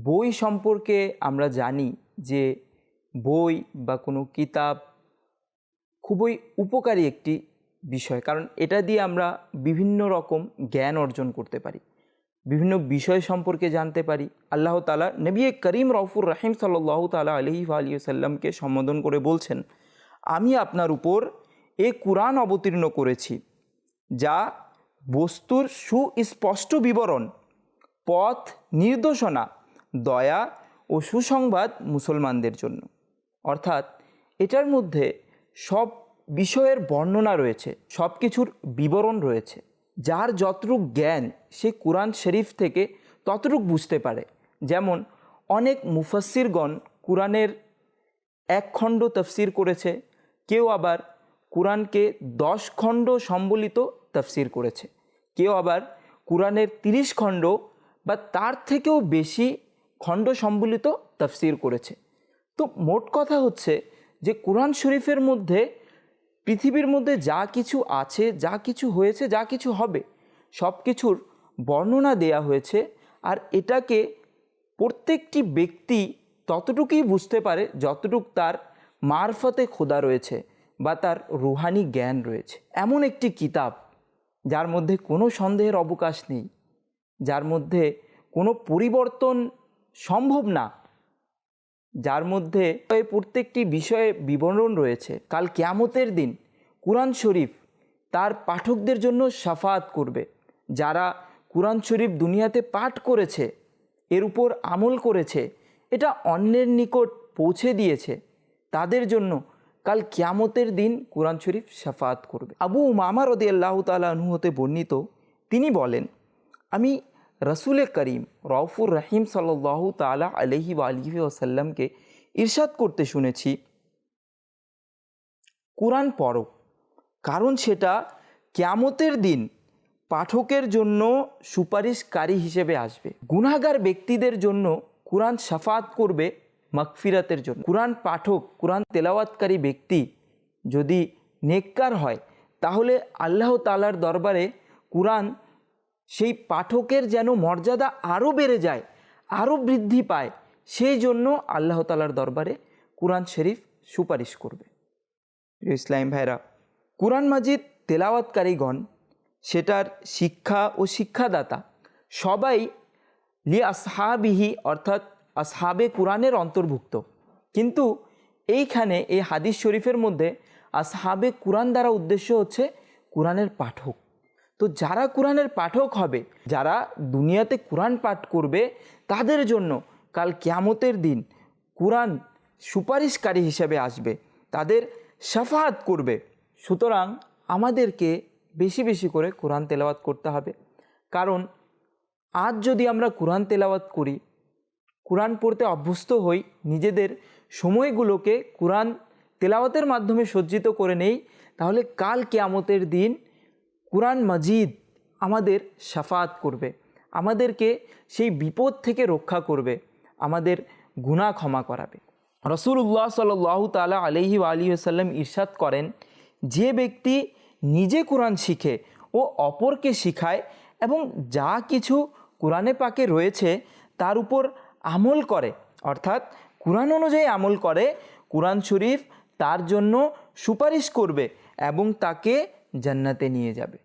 বই সম্পর্কে আমরা জানি যে বই বা কোনো কিতাব খুবই উপকারী একটি বিষয়, কারণ এটা দিয়ে আমরা বিভিন্ন রকম জ্ঞান অর্জন করতে পারি, বিভিন্ন বিষয় সম্পর্কে জানতে পারি। আল্লাহ তাআলা নবী করিম রউফুর রহিম সাল্লাল্লাহু তাআলা আলাইহি ওয়া আলিহি ওয়াসাল্লামকে সম্বোধন করে বলছেন, আমি আপনার উপর এ কুরআন অবতীর্ণ করেছি যা বস্তুর সুস্পষ্ট বিবরণ, পথ নির্দেশনা, দয়া ও সুসংবাদ মুসলমানদের জন্য। অর্থাৎ এটার মধ্যে সব বিষয়ের বর্ণনা রয়েছে, সব কিছুর বিবরণ রয়েছে। যার যতটুক জ্ঞান সে কুরআন শরীফ থেকে ততটুক বুঝতে পারে। যেমন অনেক মুফাসসিরগণ কুরআনের এক খণ্ড তাফসির করেছে, কেউ আবার কুরআনকে 10 খণ্ড সম্বলিত তাফসির করেছে, কেউ আবার কুরআনের 30 খণ্ড বা তার থেকেও বেশি খণ্ড সম্বলিত তাফসির করেছে। তো মোট কথা হচ্ছে যে কুরআন শরীফের মধ্যে পৃথিবীর মধ্যে যা কিছু আছে, যা কিছু হয়েছে, যা কিছু হবে, সব কিছুর বর্ণনা দেয়া হয়েছে। আর এটাকে প্রত্যেকটি ব্যক্তি ততটুকুই বুঝতে পারে যতটুকু তার মারফতে খোদা রয়েছে বা তার রুহানি জ্ঞান রয়েছে। এমন একটি কিতাব যার মধ্যে কোনো সন্দেহের অবকাশ নেই, যার মধ্যে কোনো পরিবর্তন সম্ভব না, যার মধ্যে প্রত্যেকটি বিষয়ে বিবরণ রয়েছে। কাল কিয়ামতের দিন কুরআন শরীফ তার পাঠকদের জন্য শাফাআত করবে। যারা কুরআন শরীফ দুনিয়াতে পাঠ করেছে, এর উপর আমল করেছে, এটা অন্যের নিকট পৌঁছে দিয়েছে, তাদের জন্য কাল কিয়ামতের দিন কুরআন শরীফ শাফাআত করবে। আবু উমামা রাদিয়াল্লাহু তাআলা আনহু হতে বর্ণিত, তিনি বলেন, আমি রসুল করিম রউফুর রহিম সাল্লাল্লাহু তাআলা আলাইহি ওয়া আলিহি ওয়াসাল্লামকে ইরশাদ করতে শুনেছি, কুরআন পড়ো, কারণ সেটা কিয়ামতের দিন পাঠকের জন্য সুপারিশকারী হিসেবে আসবে। গুনাহগার ব্যক্তিদের জন্য কুরআন শাফাআত করবে মাগফিরাতের জন্য। কুরআন পাঠক, কুরআন তেলাওয়াতকারী ব্যক্তি যদি নেককার হয়, তাহলে আল্লাহ তাআলার দরবারে কুরআন সেই পাঠকের যেন মর্যাদা আরও বেড়ে যায়, আরও বৃদ্ধি পায়, সেই জন্য আল্লাহ তাআলার দরবারে কুরআন শরীফ সুপারিশ করবে। ইসলাম ভাইরা, কুরআন মাজিদ তেলাওয়াতকারীগণ, সেটার শিক্ষা ও শিক্ষাদাতা সবাই লি আসহাবিহি অর্থাৎ আসহাবে কুরআনের অন্তর্ভুক্ত। কিন্তু এইখানে এই হাদিস শরীফের মধ্যে আসহাবে কুরআন দ্বারা উদ্দেশ্য হচ্ছে কুরআনের পাঠক। তো যারা কুরআনের পাঠক হবে, যারা দুনিয়াতে কুরআন পাঠ করবে, তাদের জন্য কাল কিয়ামতের দিন কুরআন সুপারিশকারী হিসেবে আসবে, তাদের শাফাআত করবে। সুতরাং আমাদেরকে বেশি বেশি করে কুরআন তেলাওয়াত করতে হবে। কারণ আজ যদি আমরা কুরআন তেলাওয়াত করি, কুরআন পড়তে অভ্যস্ত হই, নিজেদের সময়গুলোকে কুরআন তেলাওয়াতের মাধ্যমে সজ্জিত করে নেই, তাহলে কাল কিয়ামতের দিন কুরআন মাজিদ আমাদের শাফাআত করবে, আমাদেরকে সেই বিপদ থেকে রক্ষা করবে, আমাদের গুনাহ ক্ষমা করাবে। রাসূলুল্লাহ সাল্লাল্লাহু তাআলা আলাইহি ওয়া আলিহি ওয়াসাল্লাম ইরশাদ করেন, যে ব্যক্তি নিজে কুরআন শিখে ও অপরকে শিখায় এবং যা কিছু কুরআনে পাকে রয়েছে তার উপর আমল করে, অর্থাৎ কুরআন অনুযায়ী আমল করে, কুরআন শরীফ তার জন্য সুপারিশ করবে এবং তাকে জান্নাতে নিয়ে যাবে।